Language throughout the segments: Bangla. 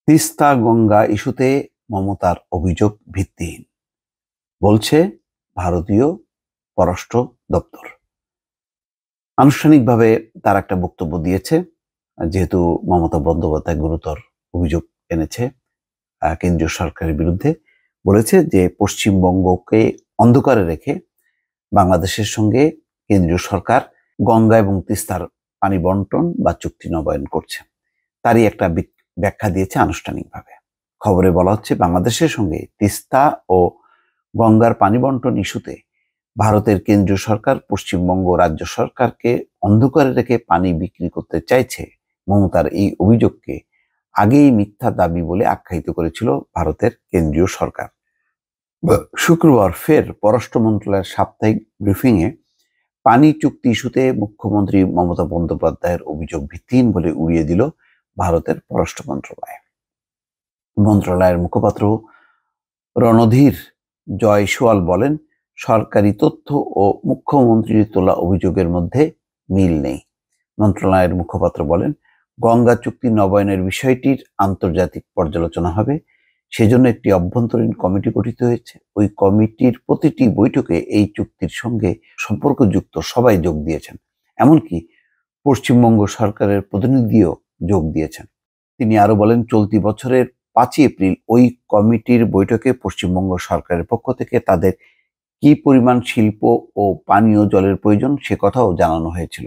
তিস্তা গঙ্গা ইস্যুতে মমতার অভিযোগ ভিত্তিহীন বলছে ভারতীয় পররাষ্ট্র দপ্তর। আনুষ্ঠানিকভাবে তার একটা বক্তব্য দিয়েছে, যেহেতু মমতা বন্দ্যোপাধ্যায় গুরুতর অভিযোগ এনেছে কেন্দ্রীয় সরকারের বিরুদ্ধে। বলেছে যে পশ্চিমবঙ্গকে অন্ধকারে রেখে বাংলাদেশের সঙ্গে কেন্দ্রীয় সরকার গঙ্গা এবং তিস্তার পানি বন্টন বা চুক্তি নবায়ন করছে। তারই একটা ব্যাখ্যা দিয়েছে আনুষ্ঠানিকভাবে। খবরে বলা হচ্ছে, বাংলাদেশের সঙ্গে তিস্তা ও গঙ্গার পানি বন্টন ইস্যুতে ভারতের কেন্দ্রীয় সরকার পশ্চিমবঙ্গ রাজ্য সরকারকে অন্ধকারে রেখে পানি বিক্রি করতে চাইছে। মমতার এই অভিযোগকে আগেই মিথ্যা দাবি বলে আখ্যায়িত করেছিল ভারতের কেন্দ্রীয় সরকার। শুক্রবার ফের পররাষ্ট্র মন্ত্রণালয়ের সাপ্তাহিক ব্রিফিংয়ে পানি চুক্তি ইস্যুতে মুখ্যমন্ত্রী মমতা বন্দ্যোপাধ্যায়ের অভিযোগ ভিত্তিহীন বলে উড়িয়ে দিল ভারতের পররাষ্ট্র মন্ত্রণালয়। মন্ত্রণালয়ের মুখপাত্র রণধীর জয়সওয়াল বলেন, সরকারি তথ্য ও মুখ্যমন্ত্রীর তোলা অভিযোগের মধ্যে মিল নেই। মন্ত্রণালয়ের মুখপাত্র বলেন, গঙ্গা চুক্তি নবায়নের বিষয়টির আন্তর্জাতিক পর্যালোচনা হবে, সেজন্য একটি অভ্যন্তরীণ কমিটি গঠিত হয়েছে। ওই কমিটির প্রতিটি বৈঠকে এই চুক্তির সঙ্গে সম্পর্কযুক্ত সবাই যোগ দিয়েছেন, এমনকি পশ্চিমবঙ্গ সরকারের প্রতিনিধিও যোগ দিয়েছেন। তিনি আরো বলেন, চলতি বছরের 5 এপ্রিল ওই কমিটির বৈঠকে পশ্চিমবঙ্গ সরকারের পক্ষ থেকে তাদের কি পরিমাণ শিল্প ও পানীয় জলের প্রয়োজন সে কথাও জানানো হয়েছিল।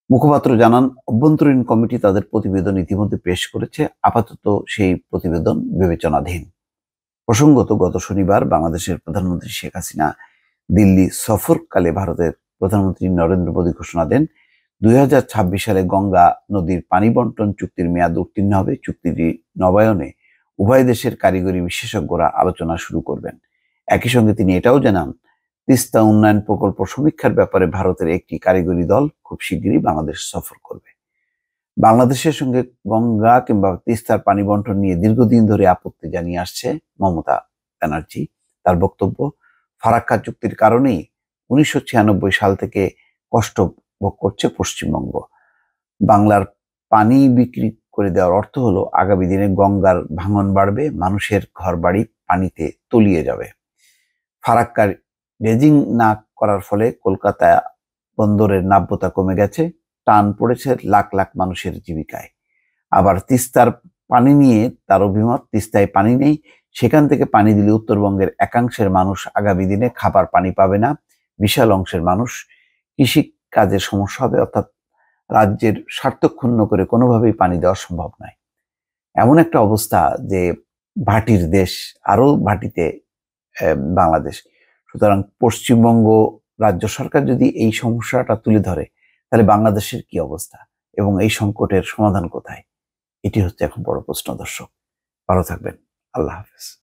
মুখপাত্র জানান, অভ্যন্তরীণ কমিটি তাদের প্রতিবেদন ইতিমধ্যে পেশ করেছে, আপাতত সেই প্রতিবেদন বিবেচনাধীন। প্রসঙ্গত, গত শনিবার বাংলাদেশের প্রধানমন্ত্রী শেখ হাসিনা দিল্লি সফরকালে ভারতের প্রধানমন্ত্রী নরেন্দ্র মোদী ঘোষণা দেন, 2026 সালে গঙ্গা নদীর পানি বন্টন চুক্তির মেয়াদ উত্তীর্ণ হবে। চুক্তিটি নবায়নে উভয় দেশের কারিগরি বিশেষজ্ঞরা আলোচনা শুরু করবেন। একই সঙ্গে তিনি এটাও জানান, তিস্তা উন্নয়ন প্রকল্প সমীক্ষার ব্যাপারে ভারতের একটি কারিগরি দল খুব শীঘ্রই বাংলাদেশ সফর করবে। বাংলাদেশের সঙ্গে গঙ্গা কিংবা তিস্তার পানি বন্টন নিয়ে দীর্ঘদিন ধরে আপত্তি জানিয়ে আসছে মমতা ব্যানার্জি। তার বক্তব্য, ফারাক্কা চুক্তির কারণেই 1996 সাল থেকে কষ্ট ভোগ করছে পশ্চিমবঙ্গ। বাংলার পানি বিক্রি করে দেওয়ার অর্থ হলো আগামী দিনে গঙ্গার ভাঙন বাড়বে, মানুষের ঘরবাড়ি পানিতে তলিয়ে যাবে। ফারাক্কার ড্রেজিং না করার ফলে কলকাতা বন্দরের নাব্যতা কমে গেছে, টান পড়েছে লাখ লাখ মানুষের জীবিকায়। আবার তিস্তার পানি নিয়ে তার অভিমত, তিস্তায় পানি নেই, সেখান থেকে পানি দিলে উত্তরবঙ্গের একাংশের মানুষ আগামী দিনে খাবার পানি পাবে না, বিশাল অংশের মানুষ কৃষি কাজের সমস্যা হবে, অর্থাৎ রাজ্যের স্বার্থ ক্ষুণ্ণ করে কোনোভাবেই পানি দেওয়া সম্ভব নয়। এমন একটা অবস্থা যে ভাটির দেশ, আরো ভাটিতে বাংলাদেশ। সুতরাং পশ্চিমবঙ্গ রাজ্য সরকার যদি এই সমস্যাটা তুলে ধরে, তাহলে বাংলাদেশের কি অবস্থা এবং এই সংকটের সমাধান কোথায়? এটি হচ্ছে এখন বড় প্রশ্ন। দর্শক, ভালো থাকবেন। আল্লাহ হাফেজ।